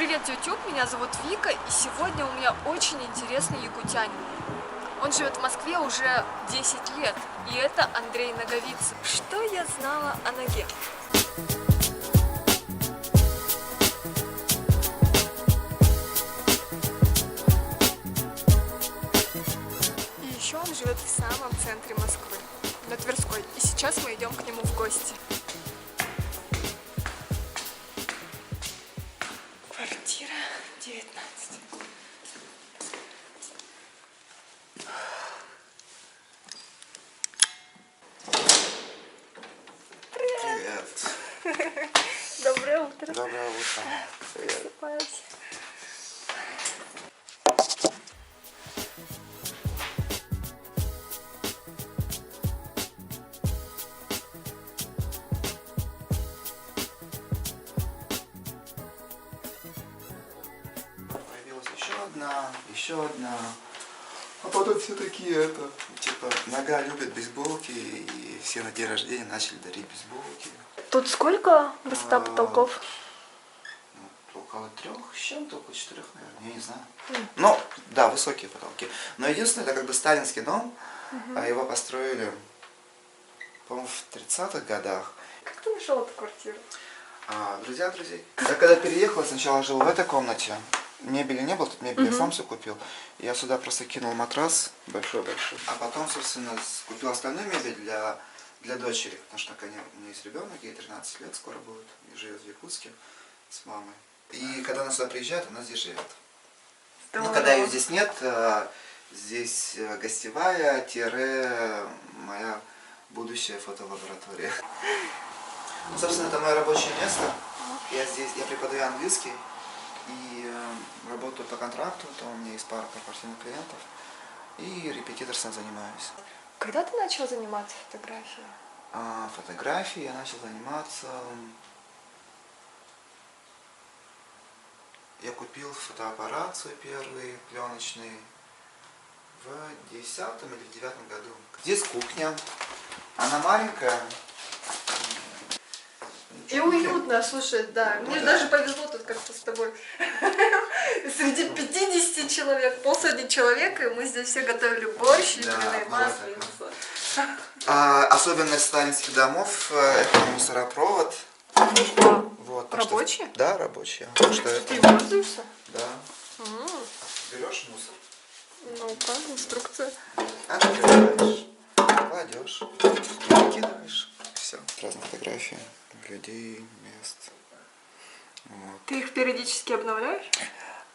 Привет, YouTube, меня зовут Вика, и сегодня у меня очень интересный якутянин. Он живет в Москве уже 10 лет, и это Андрей Наговицын. Что я знала о ноге? И еще он живет в самом центре Москвы, на Тверской, и сейчас мы идем к нему в гости. Квартира 19. Привет. Доброе утро. Доброе утро. Привет. Просыпаюсь. Появилась еще одна. А потом все такие типа, нога любит бейсболки, и все на день рождения начали дарить бейсболки. Тут сколько высота потолков? Около 3 с чем-то, около 4, наверное, я не знаю. Ну, да, высокие потолки. Но единственное, это как бы сталинский дом, а его построили, по-моему, в 30-х годах. Как ты нашел эту квартиру? Друзья. Я когда переехал, сначала жил в этой комнате. Мебели не было, тут мебель я сам все купил. Я сюда просто кинул матрас большой-большой. А потом, собственно, купил остальную мебель для дочери. Потому что у меня есть ребенок, ей 13 лет скоро будет. И живет в Якутске с мамой. И когда она сюда приезжает, она здесь живет. Ну, когда ее здесь нет, здесь гостевая моя будущая фотолаборатория. Ну, собственно, это мое рабочее место. Я преподаю английский и работаю по контракту. То у меня есть пара корпоративных клиентов. И репетиторством занимаюсь. Когда ты начал заниматься фотографией? Фотографией я начал заниматься... Я купил фотоаппарат свой первый, пленочный, в 10-м или в 9-м году. Здесь кухня. Она маленькая. И уютно, слушай, да. Мне даже повезло тут как-то с тобой. Среди 50 человек, полсотни человек, и мы здесь все готовили борщ, и масленица. Особенность сталинских домов – это мусоропровод. Вот, Рабочие? Да, рабочие. Ты им пользуешься? Да. Берешь мусор. Ну-ка, инструкция. Открываешь, кладешь, выкидываешь. Все. Разные фотографии людей, мест. Вот. Ты их периодически обновляешь?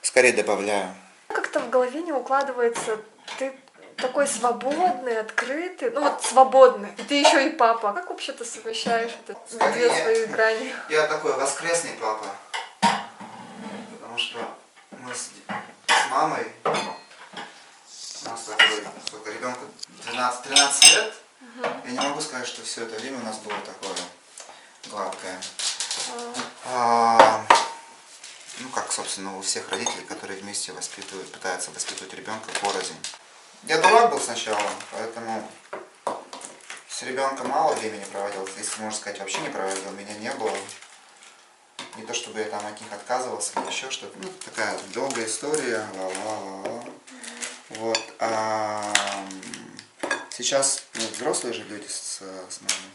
Скорее добавляю. Как-то в голове не укладывается, ты такой свободный, открытый, ну вот свободный. И ты еще и папа. Как вообще ты совмещаешь две свои грани? Я такой воскресный папа. Потому что мы с мамой, у нас такой, ребенку 12-13 лет. Я не могу сказать, что все это время у нас было такое гладкое. Ну, как, собственно, у всех родителей, которые вместе пытаются воспитывать ребенка порознь. Я дурак был сначала, поэтому с ребенком мало времени проводил, если можно сказать, вообще не проводил, меня не было. Не то чтобы я там от них отказывался или еще что-то. Ну, такая долгая история. Вот. Сейчас мы взрослые же люди с мамой.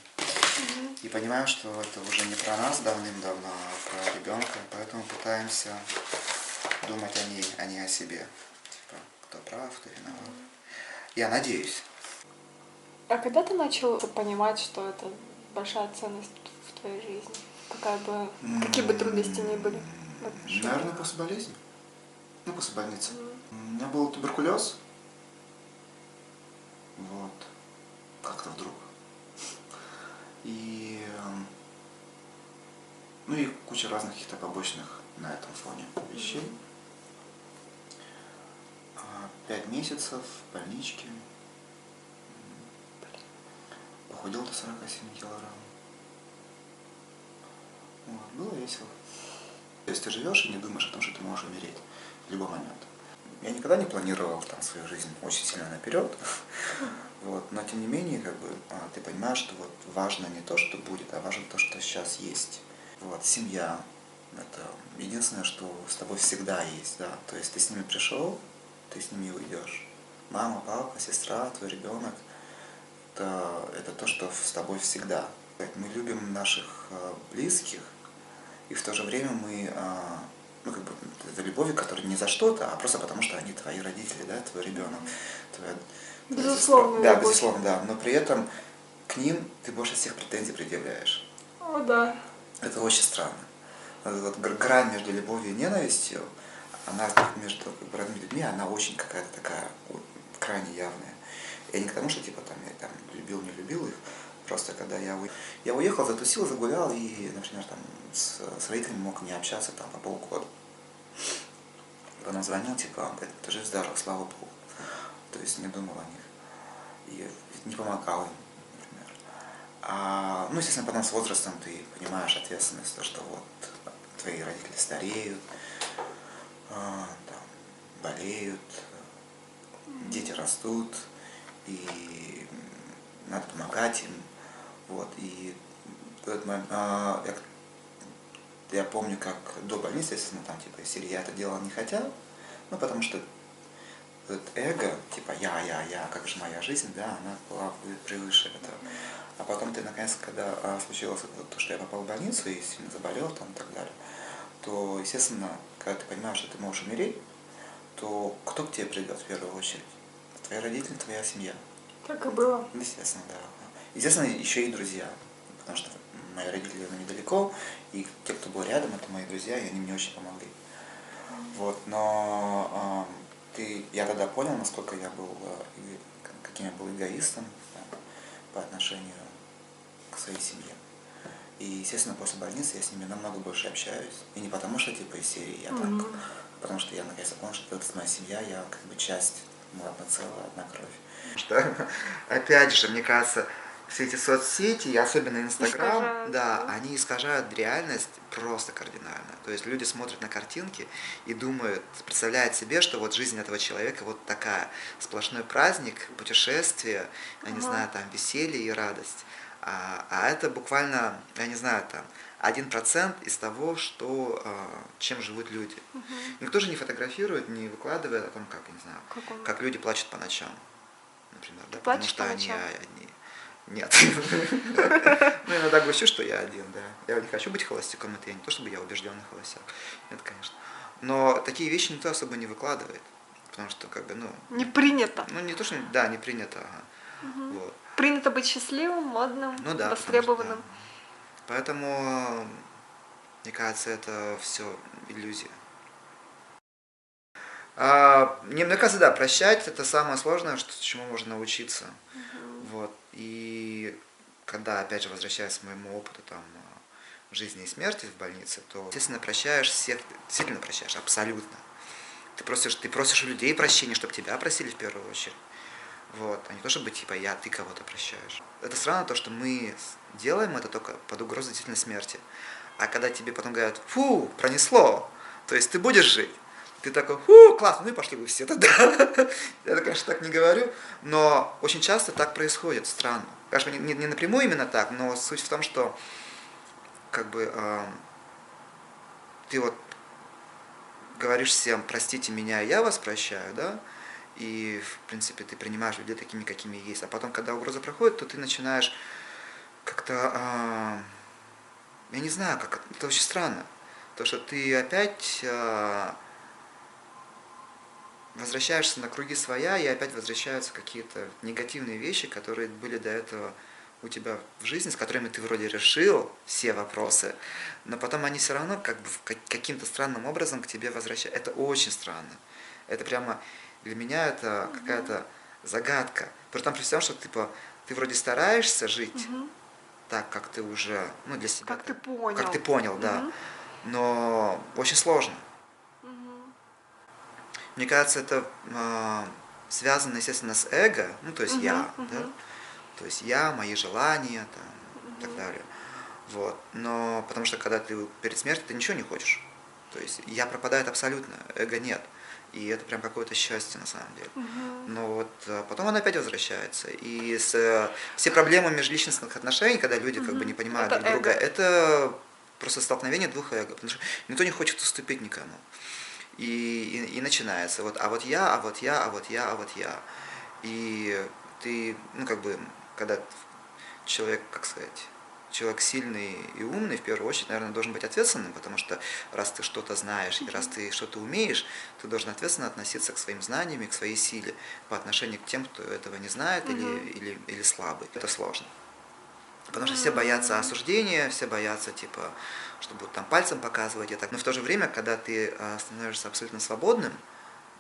И понимаем, что это уже не про нас давным-давно, а про ребенка. Поэтому пытаемся думать о ней, а не о себе. Типа, кто прав, кто виноват. Я надеюсь. А когда ты начал понимать, что это большая ценность в твоей жизни? Какие бы трудности ни были? Наверное, после болезни. Ну, после больницы. У меня был туберкулез. Вот. Как-то вдруг. И... Ну и куча разных каких-то побочных на этом фоне вещей. 5 месяцев в больничке. Похудел до 47 килограмм. Вот. Было весело. То есть ты живешь и не думаешь о том, что ты можешь умереть в любой момент. Я никогда не планировал там свою жизнь очень сильно наперед. Вот. Но тем не менее, ты понимаешь, что вот важно не то, что будет, а важно то, что сейчас есть. Вот. Семья, Это единственное, что с тобой всегда есть, да. То есть ты с ними пришел, ты с ними уйдешь. Мама, папа, сестра, твой ребенок, это то, что с тобой всегда. Мы любим наших близких, и в то же время мы, ну, как бы, это любовь, которая не за что-то, а просто потому, что они твои родители, да, твой ребенок, твоя Безусловно, да, любовь. безусловно, да. Но при этом к ним ты больше всех претензий предъявляешь. О, да. Это очень странно. Вот грань между любовью и ненавистью, она между как бы, родными людьми, она очень какая-то такая крайне явная. Я не к тому, что типа там я там любил, не любил их. Просто когда я уехал, затусил, загулял и, например, там с родителями мог не общаться там по полгода. Потом звонил, типа, он говорит, ты жив-здоров, слава Богу. То есть не думал о них. И не помогал им, например. Ну, естественно, потом с возрастом ты понимаешь ответственность, то, что вот твои родители стареют, там, болеют, дети растут, и надо помогать им. Вот, и в этот момент, я помню, как до больницы, естественно, там, типа, если я это делал не хотел, ну, потому что это эго, типа, я, как же моя жизнь, да, она была превыше этого. А потом ты, наконец, когда случилось то, что я попал в больницу и сильно заболел там и так далее, то, естественно, когда ты понимаешь, что ты можешь умереть, то кто к тебе придет в первую очередь? Твои родители, твоя семья. Так и было. Естественно, да. Естественно, еще и друзья, потому что мои родители недалеко, и те, кто был рядом, это мои друзья, и они мне очень помогли. Вот, но я тогда понял, насколько я был, каким я был эгоистом, да, по отношению к своей семье. И, естественно, после больницы я с ними намного больше общаюсь. И не потому, что типа из серии я так, а потому что я наконец понял, что это моя семья, я как бы часть, мы одно целое, одна кровь. Что, опять же, мне кажется, все эти соцсети, и особенно Инстаграм, Искажают, да, да? они искажают реальность просто кардинально. То есть люди смотрят на картинки и думают, представляют себе, что вот жизнь этого человека вот такая. Сплошной праздник, путешествие, я не знаю, там веселье и радость. А это буквально, я не знаю, там 1% из того, что, чем живут люди. Никто же не фотографирует, не выкладывает о том, как, я не знаю, как люди плачут по ночам, например, да, потому Плачешь что по они ночам? одни. Нет. Ну, иногда грущу, что я один, да. Я не хочу быть холостяком, это я не то, чтобы я убежденный холостяк. Нет, конечно. Но такие вещи никто особо не выкладывает. Потому что, как бы, ну... Не принято. Ну, не то, что... Да, не принято, ага. Вот. Принято быть счастливым, модным, Ну да, востребованным. да. Поэтому, мне кажется, это все иллюзия. Мне кажется, да, прощать это самое сложное, чему можно научиться. Вот. И когда, опять же, возвращаясь к моему опыту там, жизни и смерти в больнице, то, естественно, прощаешь всех, действительно прощаешь, абсолютно. Ты просишь у людей прощения, чтобы тебя просили в первую очередь. Вот. А не то, чтобы типа ты кого-то прощаешь. Это странно то, что мы делаем это только под угрозой действительно смерти. А когда тебе потом говорят, фу, пронесло, то есть ты будешь жить, ты такой, фу, классно, ну и пошли вы все тогда. Я, конечно, так не говорю, но очень часто так происходит, странно. Конечно, не напрямую именно так, но суть в том, что как бы ты вот говоришь всем, простите меня, я вас прощаю, да, и, в принципе, ты принимаешь людей такими, какими есть. А потом, когда угроза проходит, то ты начинаешь как-то, я не знаю, как это очень странно. То, что ты опять возвращаешься на круги своя, и опять возвращаются какие-то негативные вещи, которые были до этого у тебя в жизни, с которыми ты вроде решил все вопросы, но потом они все равно как бы каким-то странным образом к тебе возвращаются. Это очень странно. Это прямо для меня это какая-то загадка. При том, при всем, что типа, ты вроде стараешься жить так, как ты уже, ну, для себя. Как ты понял. Как ты понял, да. Но очень сложно. Мне кажется, это связано, естественно, с эго, ну, то есть я, да? То есть я, мои желания, там, и так далее. Вот. Но потому что когда ты перед смертью, ты ничего не хочешь. То есть я пропадает абсолютно, эго нет. И это прям какое-то счастье на самом деле. Но вот потом он опять возвращается. И все проблемы межличностных отношений, когда люди как бы не понимают друг друга, это просто столкновение двух эго, потому что никто не хочет уступить никому. И начинается вот, а вот я, а вот я, а вот я, а вот я. И ты, ну как бы, когда человек, как сказать, человек сильный и умный, в первую очередь, наверное, должен быть ответственным, потому что раз ты что-то знаешь и раз ты что-то умеешь, ты должен ответственно относиться к своим знаниям и к своей силе по отношению к тем, кто этого не знает или слабый. Это сложно. Потому что все боятся осуждения, все боятся, типа, что будут там пальцем показывать и так. Но в то же время, когда ты становишься абсолютно свободным,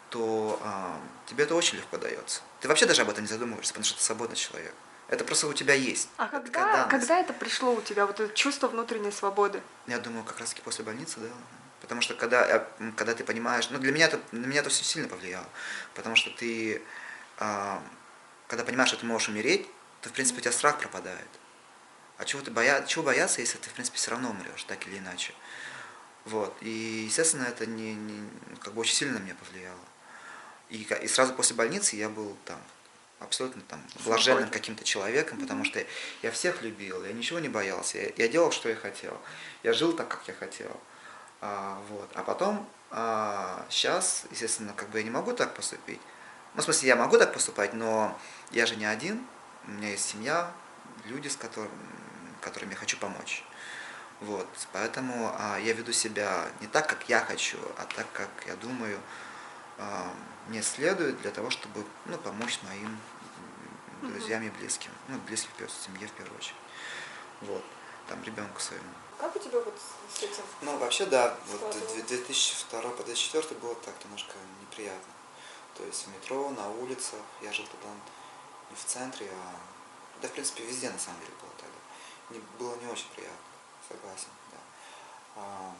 то тебе это очень легко дается. Ты вообще даже об этом не задумываешься, потому что ты свободный человек. Это просто у тебя есть. А когда это пришло у тебя, вот это чувство внутренней свободы? Я думаю, как раз таки после больницы, да. Потому что когда ты понимаешь, ну для меня это все сильно повлияло. Потому что ты, когда понимаешь, что ты можешь умереть, то в принципе у тебя страх пропадает. А чего бояться, если ты в принципе все равно умрешь, так или иначе. Вот. И естественно, это как бы очень сильно на меня повлияло. И сразу после больницы я был там абсолютно там блаженным каким-то человеком, потому что я всех любил, я ничего не боялся, я делал, что я хотел, я жил так, как я хотел. Вот. А потом, сейчас, естественно, как бы я не могу так поступить. Ну, в смысле, я могу так поступать, но я же не один, у меня есть семья, люди, с которым я хочу помочь. Вот. Поэтому я веду себя не так, как я хочу, а так, как я думаю, мне следует для того, чтобы помочь моим друзьям и близким. Ну, близким в семье в первую очередь. Вот. Там ребенку своему. Как у тебя вот с этим? Ну, вообще, да, вот 2002 по 2004 было так немножко неприятно. То есть в метро, на улицах, я жил тогда не в центре, да, в принципе, везде на самом деле было тогда. Было не очень приятно, согласен, да.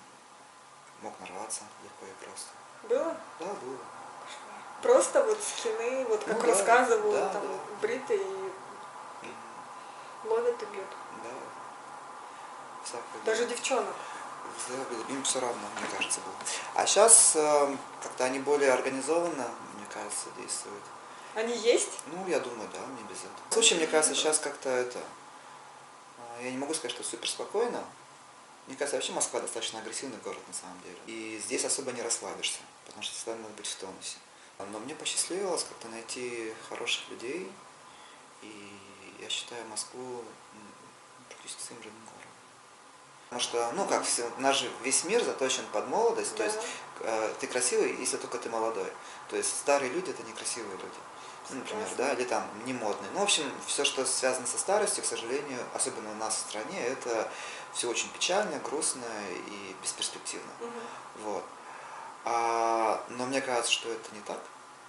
Мог нарваться легко и просто. Было? Да, было. Просто вот скины, вот как рассказывал, там бритый и ловят и бьют. Да. Всякое. Даже девчонок. Да, им все равно, мне кажется, было. А сейчас как-то они более организованно, мне кажется, действуют. Они есть? Ну, я думаю, да, не без этого. В случае, мне кажется, сейчас как-то я не могу сказать, что супер спокойно. Мне кажется, вообще Москва достаточно агрессивный город на самом деле. И здесь особо не расслабишься, потому что всегда надо быть в тонусе. Но мне посчастливилось как-то найти хороших людей, и я считаю Москву практически своим родным городом. Потому что, наш же весь мир заточен под молодость, то есть ты красивый, если только ты молодой. То есть старые люди это некрасивые люди. Например, да, или там не модные. Ну, в общем, все, что связано со старостью, к сожалению, особенно у нас в стране, это все очень печально, грустно и бесперспективно. Вот. Но мне кажется, что это не так.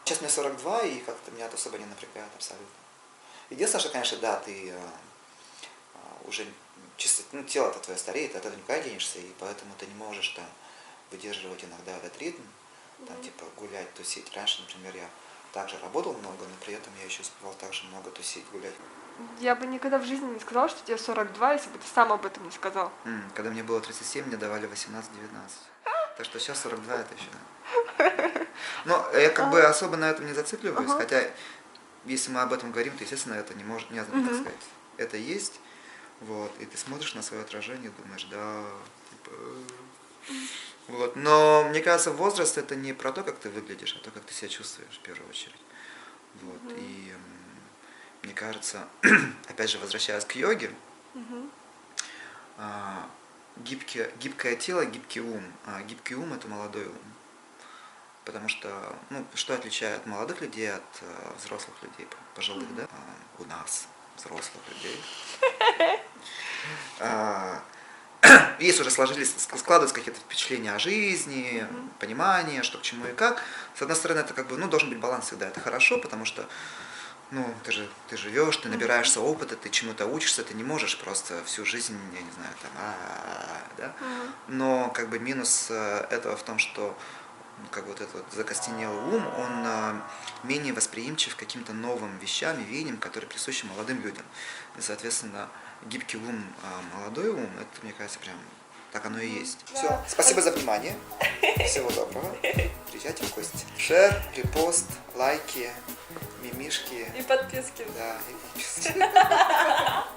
Сейчас мне 42, и как-то меня это особо не напрягает абсолютно. Единственное, что, конечно, да, ты уже чисто, тело-то твое стареет, от этого никуда не денешься, и поэтому ты не можешь там выдерживать иногда этот ритм, там типа гулять, тусить. Раньше, например, я также работал много, но при этом я еще успевал также много тусить, гулять. Я бы никогда в жизни не сказала, что тебе 42, если бы ты сам об этом не сказал. Когда мне было 37, мне давали 18-19. Так что сейчас 42 это еще. Но я как бы особо на этом не зацикливаюсь, хотя если мы об этом говорим, то, естественно, это не может, так сказать, это есть. Вот, и ты смотришь на свое отражение и думаешь, да, типа... Вот. Но мне кажется, возраст это не про то, как ты выглядишь, а то, как ты себя чувствуешь в первую очередь. Вот. И мне кажется, опять же, возвращаясь к йоге, гибкое тело, гибкий ум. А гибкий ум это молодой ум. Потому что, что отличает молодых людей от взрослых людей, пожилых, да? У нас, взрослых людей. Если уже складываются какие-то впечатления о жизни, понимание, что к чему и как. С одной стороны, это как бы, должен быть баланс всегда. Это хорошо, потому что, ты живешь, ты набираешься опыта, ты чему-то учишься, ты не можешь просто всю жизнь, я не знаю, там, да. Но как бы минус этого в том, что как вот этот вот закостенелый ум, он менее восприимчив к каким-то новым вещам и веяниям, которые присущи молодым людям. И, соответственно, гибкий ум, молодой ум, это, мне кажется, прям так оно и есть. Все, спасибо за внимание. Всего доброго. Приезжайте в гости. Шер, репост, лайки, мимишки. И подписки. Да, и подписки. Да.